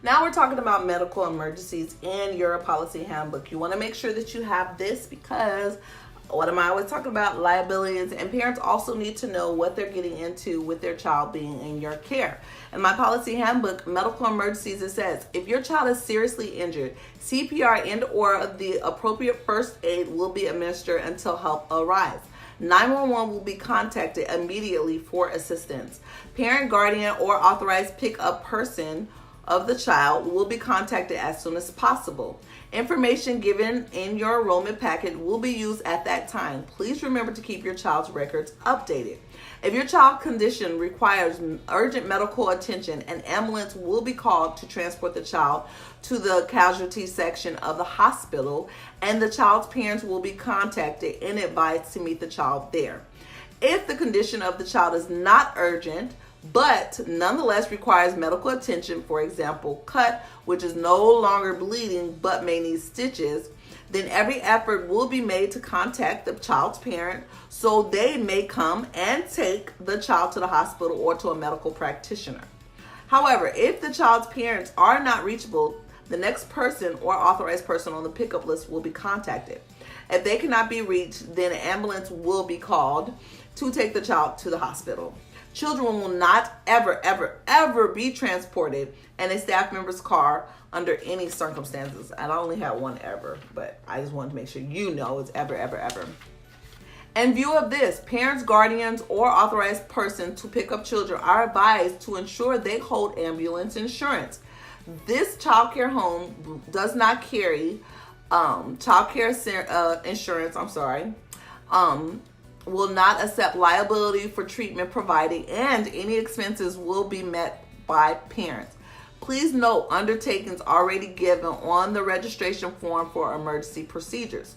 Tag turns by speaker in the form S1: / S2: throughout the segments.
S1: Now we're talking about medical emergencies in your policy handbook. You want to make sure that you have this because what am I always talking about? Liabilities. And parents also need to know what they're getting into with their child being in your care. In my policy handbook, medical emergencies, it says, if your child is seriously injured, CPR and or the appropriate first aid will be administered until help arrives. 911 will be contacted immediately for assistance. Parent, guardian, or authorized pickup person of the child will be contacted as soon as possible. Information given in your enrollment packet will be used at that time. Please remember to keep your child's records updated. If your child's condition requires urgent medical attention, an ambulance will be called to transport the child to the casualty section of the hospital, and the child's parents will be contacted and advised to meet the child there. If the condition of the child is not urgent, but nonetheless requires medical attention, for example, cut, which is no longer bleeding but may need stitches, then every effort will be made to contact the child's parent so they may come and take the child to the hospital or to a medical practitioner. However, if the child's parents are not reachable, the next person or authorized person on the pickup list will be contacted. If they cannot be reached, then an ambulance will be called to take the child to the hospital. Children will not ever be transported in a staff member's car under any circumstances. And I only had one ever, but I just wanted to make sure you know it's ever. In view of this, parents, guardians, or authorized person to pick up children are advised to ensure they hold ambulance insurance. This child care home does not carry child care insurance, will not accept liability for treatment provided, and any expenses will be met by parents. Please note undertakings already given on the registration form for emergency procedures.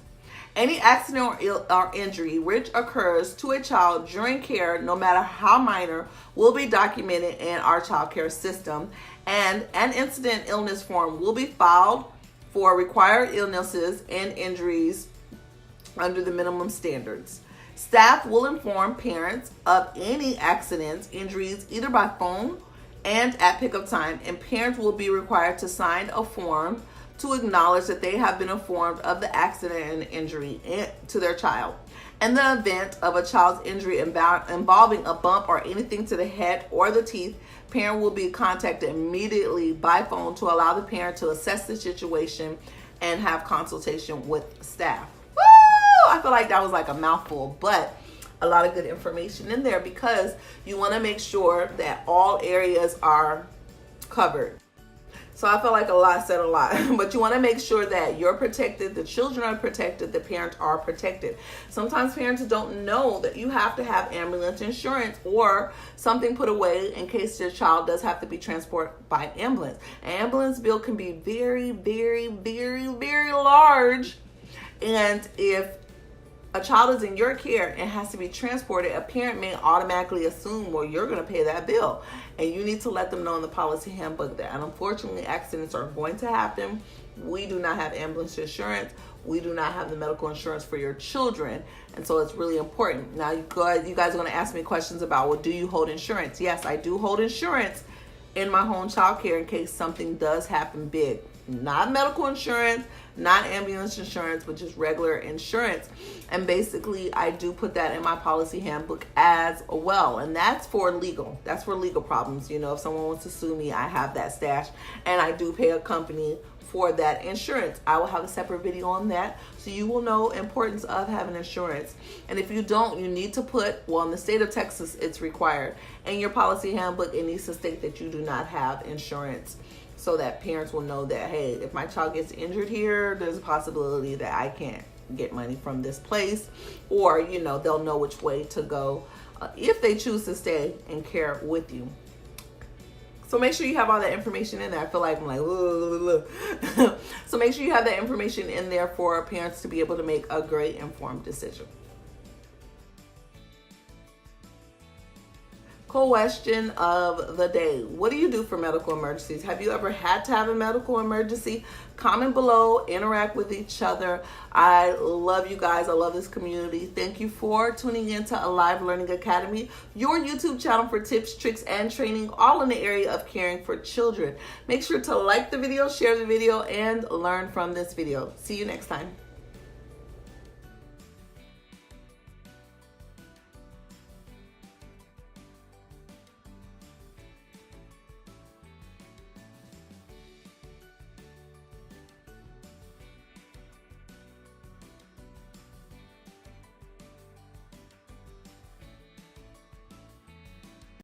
S1: Any accident or injury which occurs to a child during care, no matter how minor, will be documented in our child care system, and an incident illness form will be filed for required illnesses and injuries under the minimum standards. Staff will inform parents of any accidents, injuries, either by phone and at pickup time, and parents will be required to sign a form to acknowledge that they have been informed of the accident and injury to their child. In the event of a child's injury involving a bump or anything to the head or the teeth, parent will be contacted immediately by phone to allow the parent to assess the situation and have consultation with staff. I feel like that was like a mouthful, but a lot of good information in there because you want to make sure that all areas are covered. So I feel like I said a lot, but you want to make sure that you're protected, the children are protected, the parents are protected. Sometimes parents don't know that you have to have ambulance insurance or something put away in case your child does have to be transported by ambulance. An ambulance bill can be very large, and if a child is in your care and has to be transported, a parent may automatically assume, well, you're going to pay that bill. And you need to let them know in the policy handbook that unfortunately accidents are going to happen. We do not have ambulance insurance. We do not have the medical insurance for your children. And so it's really important. Now, you guys are going to ask me questions about, well, do you hold insurance? Yes, I do hold insurance in my home child care in case something does happen big. Not medical insurance, not ambulance insurance, but just regular insurance. And basically, I do put that in my policy handbook as well. And that's for legal. That's for legal problems. You know, if someone wants to sue me, I have that stash. And I do pay a company for that insurance. I will have a separate video on that, so you will know importance of having insurance. And if you don't, you need to put, well, in the state of Texas, it's required. In your policy handbook, it needs to state that you do not have insurance, so that parents will know that, hey, if my child gets injured here, there's a possibility that I can't get money from this place, or, you know, they'll know which way to go if they choose to stay in care with you. So make sure you have all that information in there. I feel like I'm like, so make sure you have that information in there for parents to be able to make a great informed decision. Question of the day: what do you do for medical emergencies? Have you ever had to have a medical emergency? Comment below, interact with each other. I love you guys. I love this community. Thank you for tuning into Alive Learning Academy, your YouTube channel for tips, tricks, and training, all in the area of caring for children. Make sure to like the video, share the video, and learn from this video. See you next time.